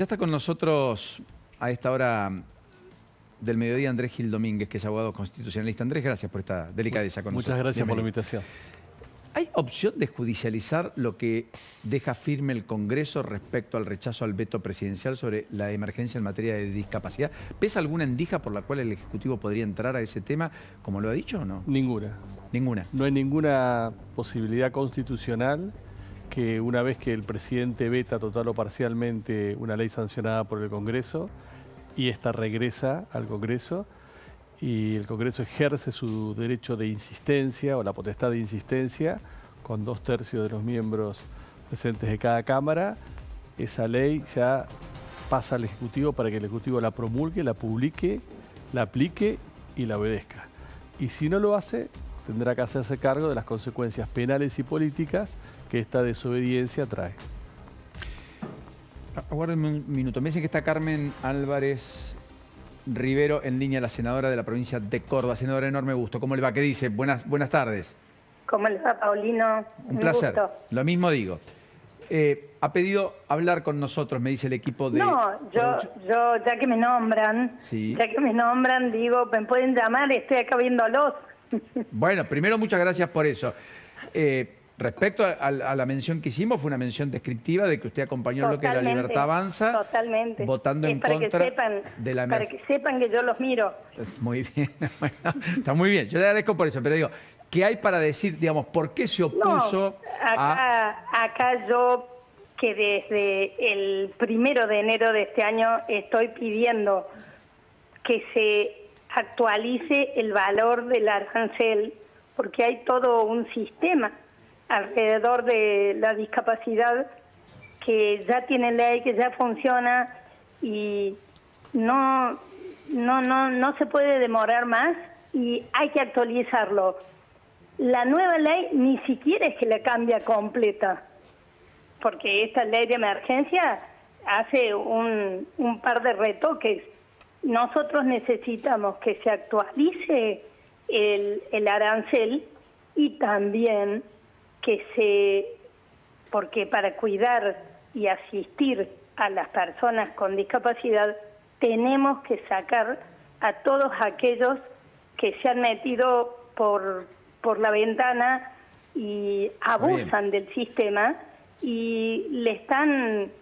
Ya está con nosotros a esta hora del mediodía Andrés Gil Domínguez, que es abogado constitucionalista. Andrés, gracias por esta delicadeza con nosotros. Muchas gracias por la invitación. ¿Hay opción de judicializar lo que deja firme el Congreso respecto al rechazo al veto presidencial sobre la emergencia en materia de discapacidad? ¿Pesa alguna endija por la cual el Ejecutivo podría entrar a ese tema, como lo ha dicho o no? Ninguna. Ninguna. No hay ninguna posibilidad constitucional que una vez que el presidente veta total o parcialmente una ley sancionada por el Congreso y esta regresa al Congreso y el Congreso ejerce su derecho de insistencia o la potestad de insistencia con 2/3 de los miembros presentes de cada Cámara, esa ley ya pasa al Ejecutivo para que el Ejecutivo la promulgue, la publique, la aplique y la obedezca. Y si no lo hace, tendrá que hacerse cargo de las consecuencias penales y políticas que esta desobediencia trae. Aguárdenme un minuto. Me dicen que está Carmen Álvarez Rivero en línea, la senadora de la provincia de Córdoba. Senadora, enorme gusto. ¿Cómo le va? ¿Qué dice? Buenas tardes. ¿Cómo le va, Paulino? Un placer. Gusto. Lo mismo digo. Ha pedido hablar con nosotros, me dice el equipo de... No, yo ya que me nombran, Sí. digo, me pueden llamar, estoy acá viéndolos. Bueno, primero muchas gracias por eso. Respecto a la mención que hicimos, fue una mención descriptiva de que usted acompañó lo que es la Libertad Avanza, totalmente. votando en para contra que sepan, de la para que sepan que yo los miro. Muy bien, bueno, está muy bien, yo le agradezco por eso, pero digo, ¿qué hay para decir, digamos, por qué se opuso acá yo, que desde el 1 de enero de este año estoy pidiendo que se actualice el valor del arancel, porque hay todo un sistema alrededor de la discapacidad que ya tiene ley, que ya funciona y no se puede demorar más y hay que actualizarlo. La nueva ley ni siquiera es que la cambia completa, porque esta ley de emergencia hace un par de retoques. Nosotros necesitamos que se actualice el arancel y también porque para cuidar y asistir a las personas con discapacidad tenemos que sacar a todos aquellos que se han metido por la ventana y abusan del sistema y le están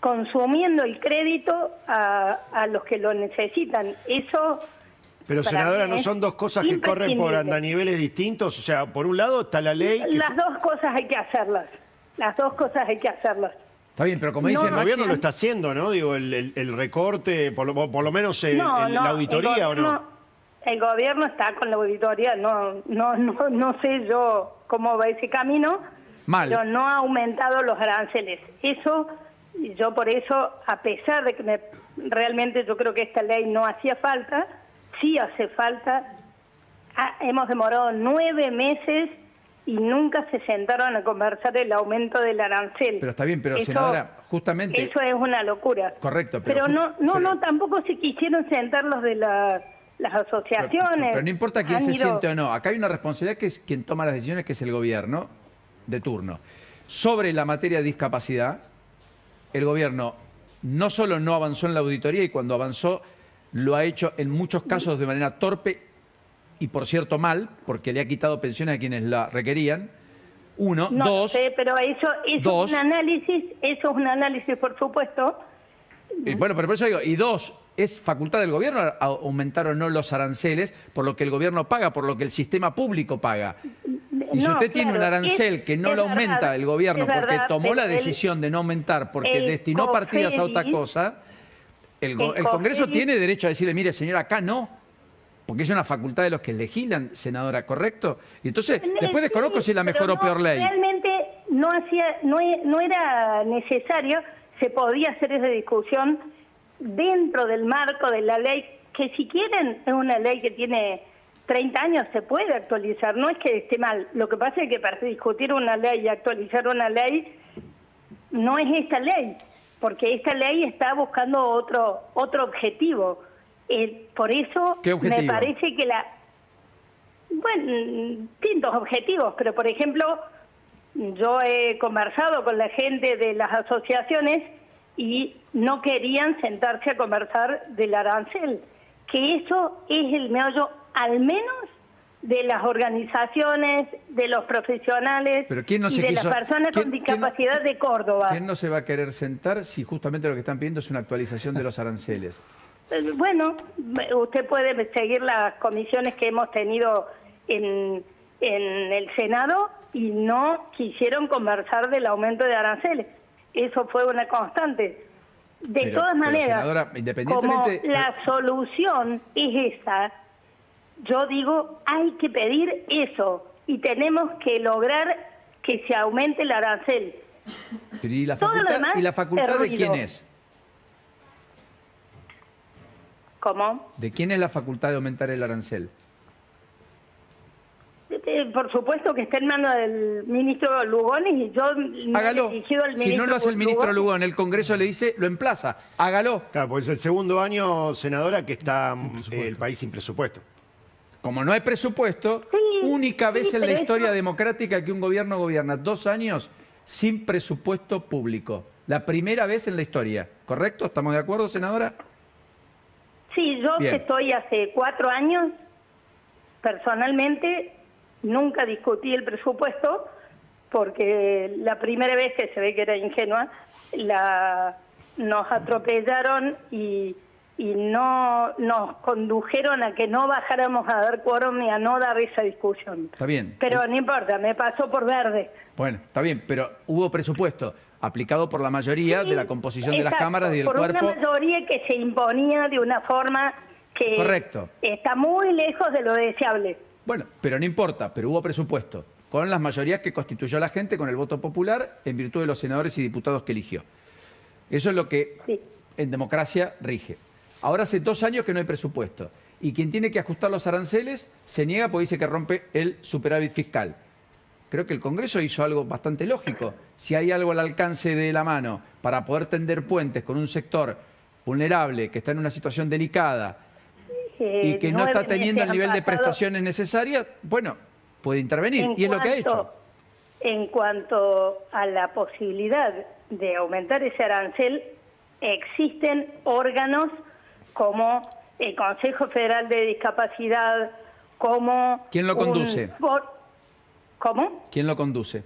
consumiendo el crédito a los que lo necesitan. Eso... Pero, senadora, ¿no son dos cosas que corren por andaniveles distintos? O sea, por un lado está la ley... Las dos cosas hay que hacerlas. Las dos cosas hay que hacerlas. Está bien, pero como dice el gobierno lo está haciendo, ¿no? Digo, el recorte, por lo menos la auditoría, ¿o no? El gobierno está con la auditoría. No sé yo cómo va ese camino. Mal. Pero no ha aumentado los aranceles. Yo por eso, a pesar de que realmente yo creo que esta ley no hacía falta... Sí hace falta. Hemos demorado 9 meses y nunca se sentaron a conversar el aumento del arancel. Pero está bien, pero senadora, justamente... Eso es una locura. Correcto. Pero tampoco se quisieron sentar los de las asociaciones. Pero no importa quién se siente o no. Acá hay una responsabilidad que es quien toma las decisiones, que es el gobierno de turno. Sobre la materia de discapacidad, el gobierno no solo no avanzó en la auditoría y cuando avanzó... lo ha hecho en muchos casos de manera torpe y, por cierto, mal, porque le ha quitado pensiones a quienes la requerían. Uno. No dos. sé, pero eso es un análisis, por supuesto. Bueno, pero por eso digo, y dos, es facultad del gobierno aumentar o no los aranceles por lo que el gobierno paga, por lo que el sistema público paga. Y si usted tiene un arancel que no lo aumenta el gobierno porque tomó la decisión de no aumentar, porque destinó partidas a otra cosa... El Congreso tiene derecho a decirle, mire, señora, acá no, porque es una facultad de los que legislan, senadora, ¿correcto? Y entonces, después desconozco si es la mejor o peor ley. Realmente no era necesario, se podía hacer esa discusión dentro del marco de la ley, que si quieren es una ley que tiene 30 años, se puede actualizar, no es que esté mal. Lo que pasa es que para discutir una ley y actualizar una ley, no es esta ley. Porque esta ley está buscando otro objetivo. Por eso me parece que distintos objetivos, pero por ejemplo, yo he conversado con la gente de las asociaciones y no querían sentarse a conversar del arancel, que eso es el meollo, al menos de las organizaciones, de los profesionales y de las personas con discapacidad de Córdoba. ¿Quién no se va a querer sentar si justamente lo que están pidiendo es una actualización de los aranceles? Bueno, usted puede seguir las comisiones que hemos tenido en el Senado y no quisieron conversar del aumento de aranceles. Eso fue una constante. De todas maneras, senadora, independientemente... como la solución es esa, yo digo, hay que pedir eso y tenemos que lograr que se aumente el arancel. ¿Y la facultad de quién es? ¿Cómo? ¿De quién es la facultad de aumentar el arancel? Por supuesto que está en manos del ministro Lugones y yo hágalo. Me he dirigido al ministro. Si no lo hace el ministro Lugones, el Congreso le dice, lo emplaza, hágalo. Claro, pues es el segundo año, senadora, que está el país sin presupuesto. Como no hay presupuesto, única vez en la historia democrática que un gobierno gobierna 2 años sin presupuesto público. La primera vez en la historia, ¿correcto? ¿Estamos de acuerdo, senadora? Sí, yo que estoy hace 4 años, personalmente, nunca discutí el presupuesto, porque la primera vez que se ve que era ingenua, nos atropellaron y no nos condujeron a que no bajáramos a dar quórum y a no dar esa discusión. Está bien. Pero no importa, me pasó por verde. Bueno, está bien, pero hubo presupuesto aplicado por la mayoría de la composición de las cámaras y del cuerpo. Por una mayoría que se imponía de una forma que está muy lejos de lo deseable. Bueno, pero no importa, pero hubo presupuesto, con las mayorías que constituyó la gente, con el voto popular, en virtud de los senadores y diputados que eligió. Eso es lo que en democracia rige. Ahora hace 2 años que no hay presupuesto. Y quien tiene que ajustar los aranceles se niega porque dice que rompe el superávit fiscal. Creo que el Congreso hizo algo bastante lógico. Si hay algo al alcance de la mano para poder tender puentes con un sector vulnerable, que está en una situación delicada y que no está teniendo el nivel de prestaciones necesarias, bueno, puede intervenir. Y es lo que ha hecho. En cuanto a la posibilidad de aumentar ese arancel, existen órganos como el Consejo Federal de Discapacidad, como... ¿Quién lo conduce? ¿Cómo? ¿Quién lo conduce?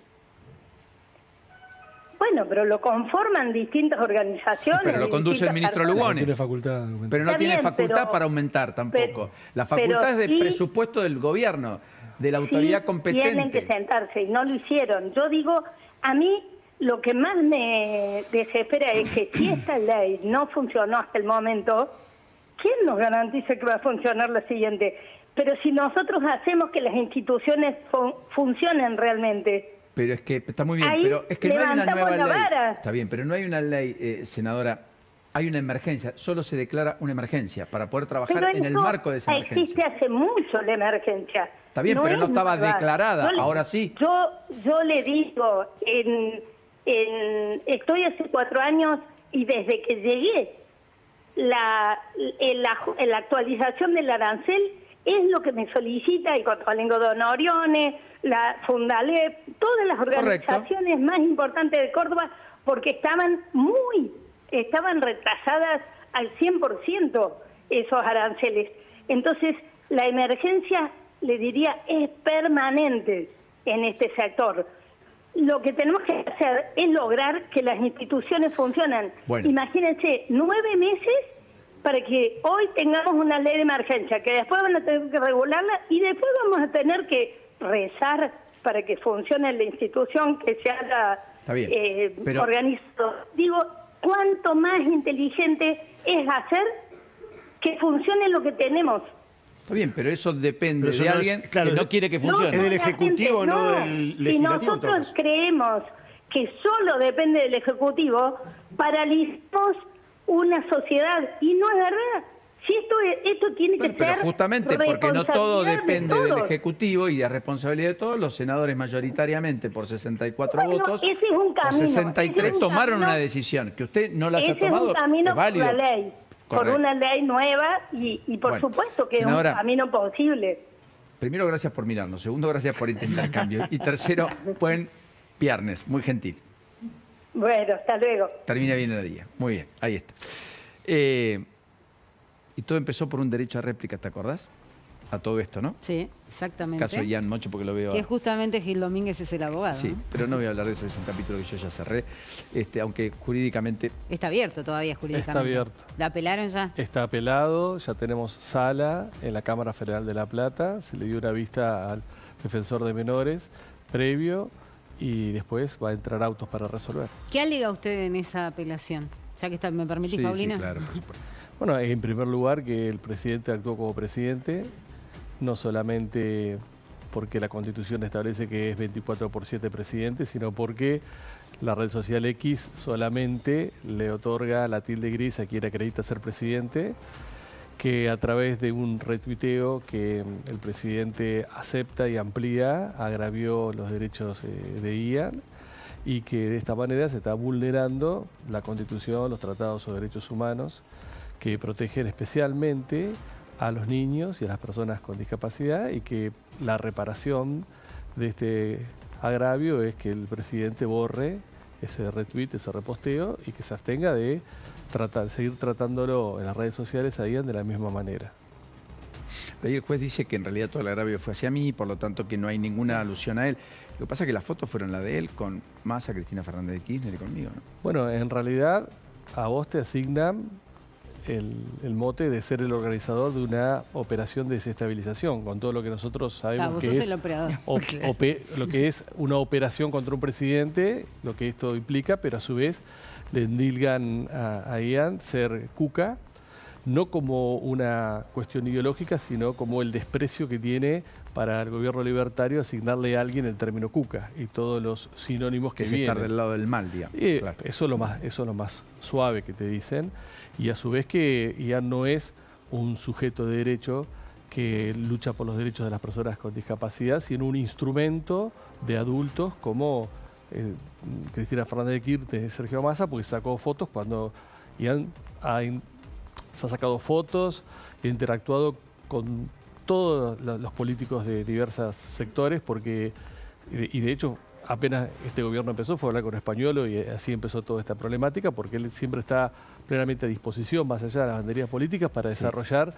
Bueno, pero lo conforman distintas organizaciones. Pero lo conduce el ministro Lugones. No tiene facultad. Pero no tiene facultad para aumentar tampoco. La facultad es de presupuesto del gobierno, de la autoridad competente. Tienen que sentarse y no lo hicieron. Yo digo, a mí lo que más me desespera es que si esta ley no funcionó hasta el momento, ¿quién nos garantiza que va a funcionar la siguiente? Pero si nosotros hacemos que las instituciones funcionen realmente... Pero es que está muy bien, pero es que no hay una nueva ley. Está bien, pero no hay una ley, senadora. Hay una emergencia, solo se declara una emergencia para poder trabajar en el marco de esa emergencia. Existe hace mucho la emergencia. Está bien, pero no estaba declarada, ahora sí. Yo le digo, estoy hace 4 años y desde que llegué, la actualización del arancel es lo que me solicita el Contralengo Don Orione, la Fundalep, todas las organizaciones más importantes de Córdoba, porque estaban retrasadas al 100% esos aranceles. Entonces, la emergencia, le diría, es permanente en este sector. Lo que tenemos que hacer es lograr que las instituciones funcionen. Bueno. Imagínense, 9 meses para que hoy tengamos una ley de emergencia, que después van a tener que regularla y después vamos a tener que rezar para que funcione la institución que se haya organizado. Digo, ¿cuánto más inteligente es hacer que funcione lo que tenemos? Está bien, pero eso depende de alguien que no quiere que funcione. Es del Ejecutivo, no del Legislativo. Si nosotros creemos que solo depende del Ejecutivo, paralizamos una sociedad, y no es verdad. Si esto tiene que ser pero justamente porque no todo depende del Ejecutivo y de responsabilidad de todos, los senadores mayoritariamente por 64 votos, ese es un camino, por 63 tomaron una decisión que usted no la haya tomado. Es un camino es válido. por la ley, por una ley nueva y por supuesto que senadora, es un camino posible. Primero, gracias por mirarnos. Segundo, gracias por intentar cambios. Y tercero, buen viernes, muy gentil. Bueno, hasta luego. Termina bien el día. Muy bien, ahí está. Y todo empezó por un derecho a réplica, ¿te acordás? A todo esto, ¿no? Sí, exactamente. Caso de Ian Mocho, porque lo veo... Que justamente Gil Domínguez es el abogado. Sí, ¿no? pero no voy a hablar de eso, es un capítulo que yo ya cerré, aunque jurídicamente... Está abierto todavía jurídicamente. Está abierto. ¿La apelaron ya? Está apelado, ya tenemos sala en la Cámara Federal de La Plata, se le dio una vista al defensor de menores previo y después va a entrar autos para resolver. ¿Qué alega usted en esa apelación? Ya que está, ¿me permitís, Sí, Paulina? sí, claro, por supuesto. Bueno, en primer lugar que el presidente actuó como presidente, no solamente porque la Constitución establece que es 24/7 presidente, sino porque la red social X solamente le otorga la tilde gris a quien acredita ser presidente, que a través de un retuiteo que el presidente acepta y amplía, agravió los derechos de Ian y que de esta manera se está vulnerando la Constitución, los tratados sobre derechos humanos, que protegen especialmente a los niños y a las personas con discapacidad y que la reparación de este agravio es que el presidente borre ese retweet, ese reposteo y que se abstenga de seguir tratándolo en las redes sociales ahí de la misma manera. Ahí el juez dice que en realidad todo el agravio fue hacia mí, por lo tanto que no hay ninguna alusión a él. Lo que pasa es que las fotos fueron la de él con Massa, Cristina Fernández de Kirchner y conmigo, ¿no? Bueno, en realidad a vos te asignan el mote de ser el organizador de una operación de desestabilización, con todo lo que nosotros sabemos vos que sos es el operador. lo que es una operación contra un presidente, lo que esto implica, pero a su vez le endilgan a Ian ser cuca, no como una cuestión ideológica, sino como el desprecio que tiene para el gobierno libertario asignarle a alguien el término cuca y todos los sinónimos que es vienen. estar del lado del mal, digamos. Claro. Eso es lo más suave que te dicen. Y a su vez que Ian no es un sujeto de derecho que lucha por los derechos de las personas con discapacidad, sino un instrumento de adultos como Cristina Fernández de Kirchner y Sergio Massa, porque sacó fotos cuando Ian se ha sacado fotos, ha interactuado con todos los políticos de diversos sectores, y de hecho apenas este gobierno empezó fue a hablar con Españolo y así empezó toda esta problemática, porque él siempre está plenamente a disposición, más allá de las banderías políticas, para desarrollar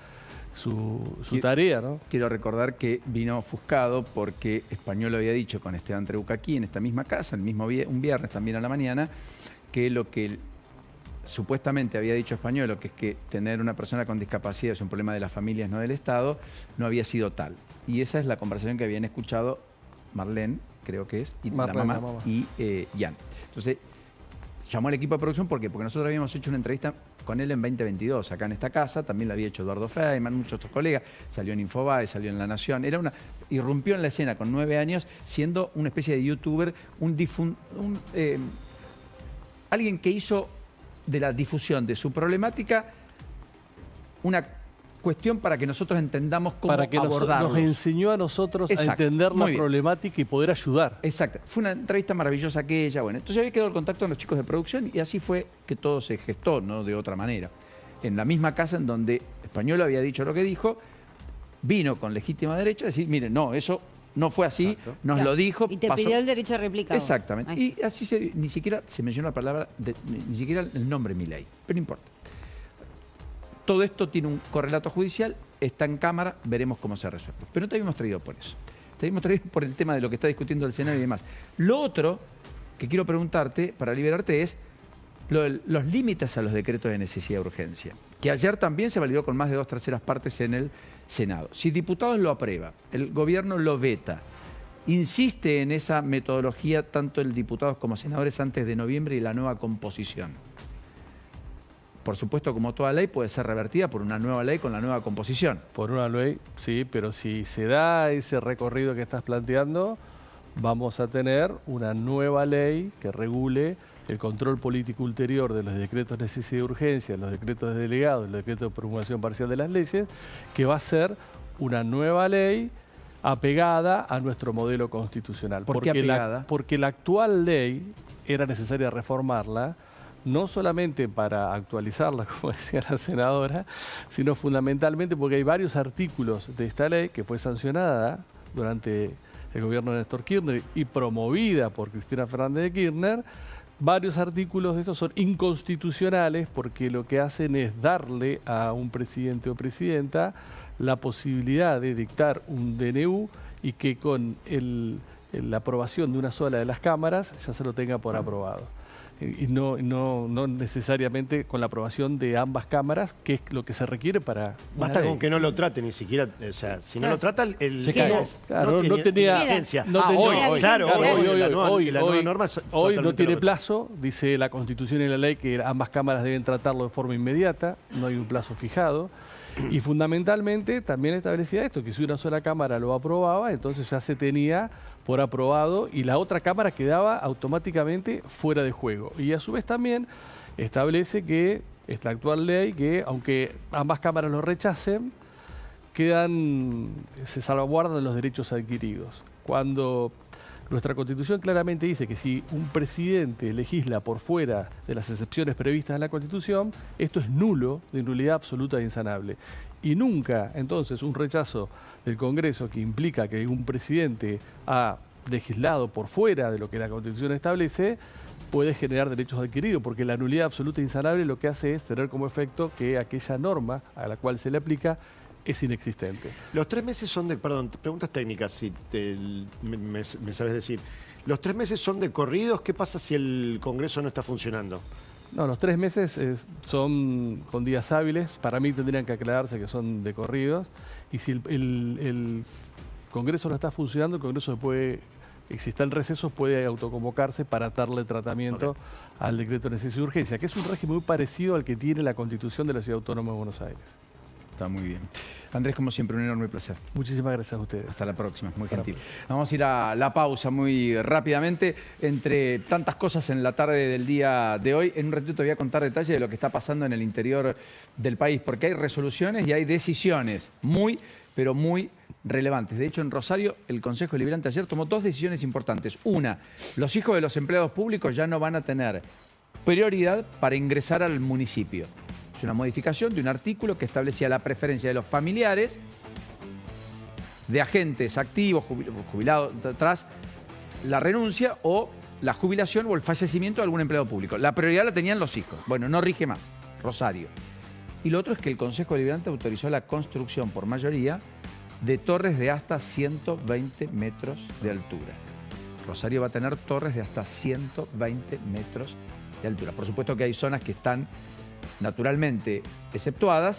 su tarea, ¿no? Quiero recordar que vino ofuscado porque Españolo había dicho con Esteban Treuca aquí, en esta misma casa, un viernes también a la mañana, que lo que supuestamente había dicho Españolo, que es que tener una persona con discapacidad es un problema de las familias, no del Estado, no había sido tal. Y esa es la conversación que habían escuchado Marlene, creo que es, y Marlene, la mamá y Ian. Entonces, llamó al equipo de producción porque nosotros habíamos hecho una entrevista con él en 2022, acá en esta casa, también la había hecho Eduardo Feynman, muchos otros colegas, salió en Infobae, salió en La Nación, irrumpió en la escena con 9 años, siendo una especie de youtuber, alguien que hizo de la difusión de su problemática una cuestión para que nosotros entendamos cómo abordarlos. Para que nos enseñó a nosotros a entender la problemática y poder ayudar. Exacto. Fue una entrevista maravillosa aquella. Bueno, entonces había quedado el contacto con los chicos de producción y así fue que todo se gestó, ¿no? De otra manera. En la misma casa en donde Españolo había dicho lo que dijo, vino con legítima derecho a decir, miren, no, eso no fue así, Exacto. nos lo dijo. Y te pidió el derecho a réplica. Exactamente. Y así ni siquiera se mencionó la palabra, ni siquiera el nombre Milei, pero no importa. Todo esto tiene un correlato judicial, está en Cámara, veremos cómo se resuelve. Pero no te habíamos traído por eso. Te habíamos traído por el tema de lo que está discutiendo el Senado y demás. Lo otro que quiero preguntarte, para liberarte, es los límites a los decretos de necesidad de urgencia, que ayer también se validó con más de 2/3 partes en el Senado. Si diputados lo aprueba, el gobierno lo veta, insiste en esa metodología tanto el diputados como senadores antes de noviembre y la nueva composición. Por supuesto, como toda ley, puede ser revertida por una nueva ley con la nueva composición. Por una ley, sí, pero si se da ese recorrido que estás planteando, vamos a tener una nueva ley que regule el control político ulterior de los decretos de necesidad de urgencia, los decretos de delegados, los decretos de promulgación parcial de las leyes, que va a ser una nueva ley apegada a nuestro modelo constitucional. ¿Por qué apegada? Porque la actual ley era necesaria reformarla, no solamente para actualizarla, como decía la senadora, sino fundamentalmente porque hay varios artículos de esta ley que fue sancionada durante el gobierno de Néstor Kirchner y promovida por Cristina Fernández de Kirchner, varios artículos de estos son inconstitucionales porque lo que hacen es darle a un presidente o presidenta la posibilidad de dictar un DNU y que con la aprobación de una sola de las cámaras ya se lo tenga por aprobado. Y no necesariamente con la aprobación de ambas cámaras, que es lo que se requiere para... Basta con que no lo trate ni siquiera, o sea, si no lo trata, el Se cae. Claro, no tenía vigencia. Hoy Hoy no tiene plazo, dice la Constitución y la ley que ambas cámaras deben tratarlo de forma inmediata, no hay un plazo fijado. Y fundamentalmente también establecía esto, que si una sola cámara lo aprobaba, entonces ya se tenía por aprobado y la otra cámara quedaba automáticamente fuera de juego. Y a su vez también establece que esta actual ley, que aunque ambas cámaras lo rechacen, se salvaguardan los derechos adquiridos. Cuando nuestra Constitución claramente dice que si un presidente legisla por fuera de las excepciones previstas en la Constitución, esto es nulo, de nulidad absoluta e insanable. Y nunca, entonces, un rechazo del Congreso que implica que un presidente ha legislado por fuera de lo que la Constitución establece, puede generar derechos adquiridos, porque la nulidad absoluta e insanable lo que hace es tener como efecto que aquella norma a la cual se le aplica es inexistente. Los 3 meses son de, perdón, preguntas técnicas, si me sabes decir. ¿Los 3 meses son de corridos? ¿Qué pasa si el Congreso no está funcionando? No, los 3 meses son con días hábiles. Para mí tendrían que aclararse que son de corridos. Y si el Congreso no está funcionando, el Congreso si está en receso, puede autoconvocarse para darle tratamiento al decreto de necesidad y urgencia, que es un régimen muy parecido al que tiene la Constitución de la Ciudad Autónoma de Buenos Aires. Está muy bien. Andrés, como siempre, un enorme placer. Muchísimas gracias a ustedes. Hasta la próxima, muy gentil. Vamos a ir a la pausa muy rápidamente. Entre tantas cosas en la tarde del día de hoy, en un ratito te voy a contar detalles de lo que está pasando en el interior del país, porque hay resoluciones y hay decisiones muy, pero muy relevantes. De hecho, en Rosario, el Consejo Deliberante ayer tomó 2 decisiones importantes. Una, los hijos de los empleados públicos ya no van a tener prioridad para ingresar al municipio. Es una modificación de un artículo que establecía la preferencia de los familiares de agentes activos, jubilados, tras la renuncia o la jubilación o el fallecimiento de algún empleado público. La prioridad la tenían los hijos. Bueno, no rige más. Rosario. Y lo otro es que el Consejo Deliberante autorizó la construcción por mayoría de torres de hasta 120 metros de altura. Rosario va a tener torres de hasta 120 metros de altura. Por supuesto que hay zonas que están naturalmente exceptuadas,